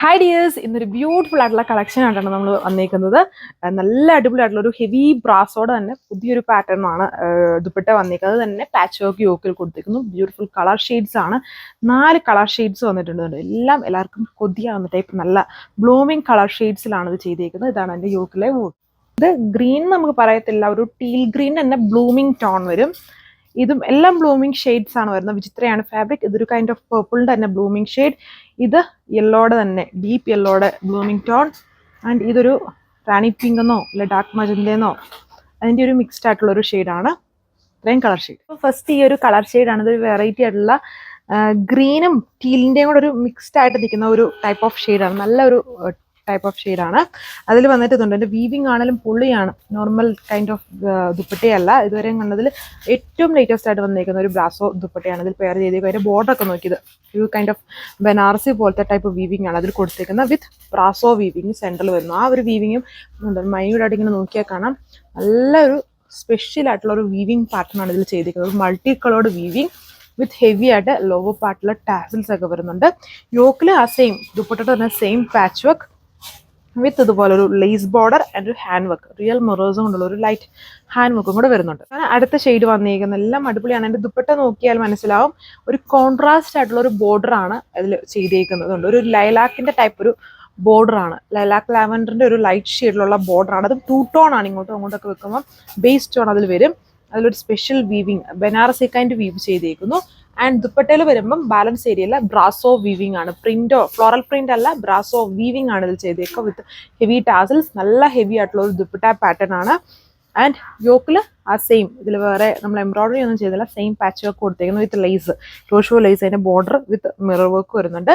Hi dears, ഇന്നൊരു beautiful ആയിട്ടുള്ള collection ആയിട്ടാണ് നമ്മൾ വന്നേക്കുന്നത്. നല്ല അടിപൊളിയായിട്ടുള്ള ഒരു ഹെവി ബ്രാസോടെ തന്നെ പുതിയൊരു പാറ്റേൺ ആണ് ദുപ്പട്ട വന്നേക്കുന്നത്. അത് തന്നെ പാച്ച് വർക്ക് യോക്കിൽ കൊടുത്തേക്കുന്നു. ബ്യൂട്ടിഫുൾ കളർ ഷെയ്ഡ്സ് ആണ്. 4 കളർ ഷെയ്ഡ്സ് വന്നിട്ടുണ്ട്. എല്ലാവർക്കും കൊതിയാവുന്ന ടൈപ്പ് നല്ല ബ്ലൂമിങ് കളർ ഷെയ്ഡ്സിലാണ് ഇത് ചെയ്തേക്കുന്നത്. ഇതാണ് എൻ്റെ യോക്കിലെ വർക്ക്. ഇത് ഗ്രീൻ നമുക്ക് പറയത്തില്ല, ഒരു ടീൽ ഗ്രീൻ തന്നെ ബ്ലൂമിങ് ടോൺ വരും. ഇതും എല്ലാം ബ്ലൂമിങ് ഷെയ്ഡ്സ് ആണ് വരുന്നത്. വിചിത്രയാണ് ഫാബ്രിക്. ഇതൊരു കൈൻഡ് ഓഫ് പേർപ്പിളിൻ്റെ തന്നെ ബ്ലൂമിങ് ഷെയ്ഡ്. ഇത് യെല്ലോടെ തന്നെ ഡീപ്പ് യെല്ലോടെ ബ്ലൂമിങ് ടോൺ. ആൻഡ് ഇതൊരു റാണി പിങ്ക് എന്നോ അല്ലെ ഡാർക്ക് മജന്തയെന്നോ അതിൻ്റെ ഒരു മിക്സ്ഡ് ആയിട്ടുള്ള ഒരു ഷെയ്ഡാണ്. ഇത്രയും കളർ ഷെയ്ഡ്. അപ്പോൾ ഫസ്റ്റ് ഈ ഒരു കളർ ഷെയ്ഡാണ്. ഇതൊരു വെറൈറ്റി ആയിട്ടുള്ള ഗ്രീനും ടീലിൻ്റെയും കൂടെ ഒരു മിക്സ്ഡ് ആയിട്ട് നിൽക്കുന്ന ഒരു ടൈപ്പ് ഓഫ് ഷെയ്ഡാണ്. നല്ലൊരു ടൈപ്പ് ഓഫ് ഷെയ്ഡാണ്. അതിൽ വന്നിട്ടുണ്ട് എൻ്റെ വീവിങ് ആണെങ്കിലും പൊള്ളിയാണ്. നോർമൽ കൈൻഡ് ഓഫ് ദുപ്പട്ടയല്ല. ഇതുവരെ കണ്ടതിൽ ഏറ്റവും ലേറ്റസ്റ്റ് ആയിട്ട് വന്നിരിക്കുന്ന ഒരു ബ്രാസോ ദുപ്പട്ടയാണ്. ഇതിൽ പെയർ ചെയ്തേക്കും. അതിൻ്റെ ബോർഡറൊക്കെ നോക്കിയത് ഒരു കൈൻഡ് ഓഫ് ബനാറസി പോലത്തെ ടൈപ്പ് വീവിങ് ആണ് അതിൽ കൊടുത്തേക്കുന്നത്. വിത്ത് ബ്രാസോ വീവിങ് സെൻറ്ററിൽ വരുന്നു. ആ ഒരു വീവിങ്ങും മൈന്യൂട്ടായിട്ട് ഇങ്ങനെ നോക്കിയാൽ കാണാം. നല്ലൊരു സ്പെഷ്യൽ ആയിട്ടുള്ള ഒരു വീവിങ് പാറ്റേൺ ആണ് ഇതിൽ ചെയ്തിരിക്കുന്നത്. മൾട്ടി കളേർഡ് വീവിങ് വിത്ത് ഹെവി ആയിട്ട് ലോവർ പാർട്ടിൽ ടാസിൽസ് ഒക്കെ വരുന്നുണ്ട്. യോക്കിൽ ആ സെയിം ദുപ്പട്ടയുടെ തന്നെ സെയിം പാച്ച് വർക്ക് വിത്ത് ഇതുപോലെ ഒരു ലേസ് ബോർഡർ ആൻഡ് ഒരു ഹാൻഡ് വർക്ക്, റിയൽ മിറേഴ്സും കൊണ്ടുള്ള ഒരു ലൈറ്റ് ഹാൻഡ് വർക്കും കൂടെ വരുന്നുണ്ട്. അടുത്ത ഷെയ്ഡ് വന്നിരിക്കുന്നത് എല്ലാം അടിപൊളിയാണ്. എൻ്റെ ദുപ്പട്ട നോക്കിയാൽ മനസ്സിലാവും. ഒരു കോൺട്രാസ്റ്റ് ആയിട്ടുള്ള ഒരു ബോർഡർ ആണ് അതിൽ ചെയ്തേക്കുന്നതുണ്ട്. ഒരു ലൈലാക്കിന്റെ ടൈപ്പ് ഒരു ബോർഡർ ആണ്. ലൈലാക്ക് ലാവൻഡറിന്റെ ഒരു ലൈറ്റ് ഷെയ്ഡിലുള്ള ബോർഡർ ആണ്. അത് 2 ടോൺ ആണ്. ഇങ്ങോട്ടും അങ്ങോട്ടൊക്കെ വെക്കുമ്പോൾ ബേസ് ടോൺ അതിൽ വരും. അതിലൊരു special weaving Banarasi kind weave ചെയ്തേക്കുന്നു. ആൻഡ് ദുപ്പട്ടയിൽ വരുമ്പം ബാലൻസ് ഏരിയയില്ല ബ്രാസോ വീവിങ് ആണ്. പ്രിന്റോ ഫ്ലോറൽ പ്രിന്റ് അല്ല, ബ്രാസോ വീവിങ് ആണ് ഇതിൽ ചെയ്തേക്കുക. With heavy tassels. നല്ല ഹെവി ആയിട്ടുള്ള ഒരു ദുപ്പട്ട പാറ്റേൺ ആണ്. ആൻഡ് യോക്കിൽ ആ സെയിം ഇതിൽ വേറെ നമ്മൾ എംബ്രോയിഡറി ഒന്നും ചെയ്തില്ല. സെയിം പാച്ച് വർക്ക് കൊടുത്തേക്കുന്നു വിത്ത് ലേസ്, റോഷോ ലേസ്. അതിന്റെ ബോർഡർ വിത്ത് മിറർ വർക്ക് വരുന്നുണ്ട്.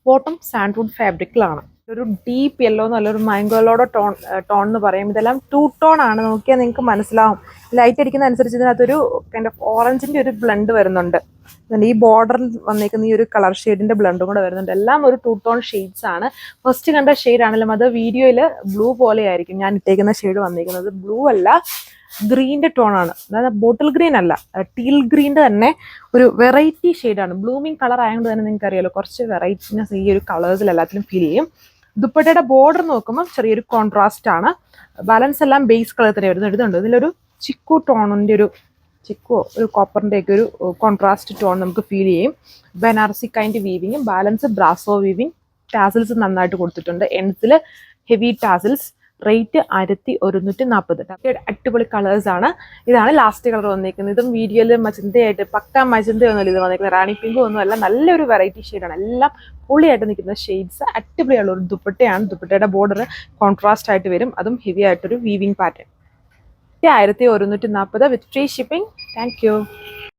ബോട്ടം സാൻഡ്വുഡ് ഫാബ്രിക്കിലാണ്. ഒരു ഡീപ്പ് യെല്ലോ നല്ലൊരു മാംഗോലോടെ ടോൺ എന്ന് പറയും. ഇതെല്ലാം 2 ടോൺ ആണ്. നോക്കിയാൽ നിങ്ങൾക്ക് മനസ്സിലാവും. ലൈറ്റ് അടിക്കുന്ന അനുസരിച്ച് ഇതിനകത്തൊരു കൈൻഡ് ഓഫ് ഓറഞ്ചിന്റെ ഒരു ബ്ലെൻഡ് വരുന്നുണ്ട്. ഈ ബോർഡറിൽ വന്നിരിക്കുന്ന ഈ ഒരു കളർ ഷെയ്ഡിന്റെ ബ്ലെൻഡും കൂടെ വരുന്നുണ്ട്. എല്ലാം ഒരു 2 ടോൺ ഷെയ്ഡ്സ് ആണ്. ഫസ്റ്റ് കണ്ട ഷെയ്ഡ് ആണെങ്കിലും അത് വീഡിയോയിൽ ബ്ലൂ പോലെ ആയിരിക്കും. ഞാൻ ഇട്ടേക്കുന്ന ഷെയ്ഡ് വന്നിരിക്കുന്നത് ബ്ലൂ അല്ല, ഗ്രീൻ്റെ ടോൺ ആണ്. അതായത് ബോട്ടിൽ ഗ്രീൻ അല്ല, ടീൽ ഗ്രീൻ്റെ തന്നെ ഒരു വെറൈറ്റി ഷെയ്ഡാണ്. ബ്ലൂമിങ് കളർ ആയതുകൊണ്ട് തന്നെ നിങ്ങൾക്ക് അറിയാലോ, കുറച്ച് വെറൈറ്റിനെസ് ഈ ഒരു കളേഴ്സിൽ എല്ലാത്തിലും ഫീൽ ചെയ്യും. ദുപ്പട്ടയുടെ ബോർഡർ നോക്കുമ്പോൾ ചെറിയൊരു കോൺട്രാസ്റ്റ് ആണ്. ബാലൻസ് എല്ലാം ബേസ് കളർ തന്നെ വരുന്നുണ്ട്. ഇതിലൊരു ചിക്കു ടോണിൻ്റെ ഒരു കോപ്പറിൻ്റെ ഒക്കെ ഒരു കോൺട്രാസ്റ്റ് ടോൺ നമുക്ക് ഫീൽ ചെയ്യും. ബനാറസി കൈൻഡ് വീവിങ്ങും ബാലൻസ് ബ്രാസോ വീവിങ്. ടാസിൽസ് നന്നായിട്ട് കൊടുത്തിട്ടുണ്ട്. എൻസിൽ ഹെവി ടാസിൽസ്. റേറ്റ് 1140. അടിപൊളി കളേഴ്സ് ആണ്. ഇതാണ് ലാസ്റ്റ് കളർ വന്നിരിക്കുന്നത്. ഇതും വീഡിയോയിൽ മജന്തയായിട്ട് പക്ക മജന്തയൊന്നുമല്ല ഇത് വന്നിരിക്കുന്നത്. റാണി പിങ്കും ഒന്നുമല്ല. നല്ലൊരു വെറൈറ്റി ഷെയ്ഡാണ്. എല്ലാം പൊള്ളിയായിട്ട് നിൽക്കുന്ന ഷെയ്ഡ്സ്. അടിപൊളിയുള്ള ഒരു ദുപ്പട്ടയാണ്. ദുപ്പട്ടയുടെ ബോർഡർ കോൺട്രാസ്റ്റ് ആയിട്ട് വരും. അതും ഹെവി ആയിട്ടൊരു weaving pattern. 1140 with free shipping. Thank you.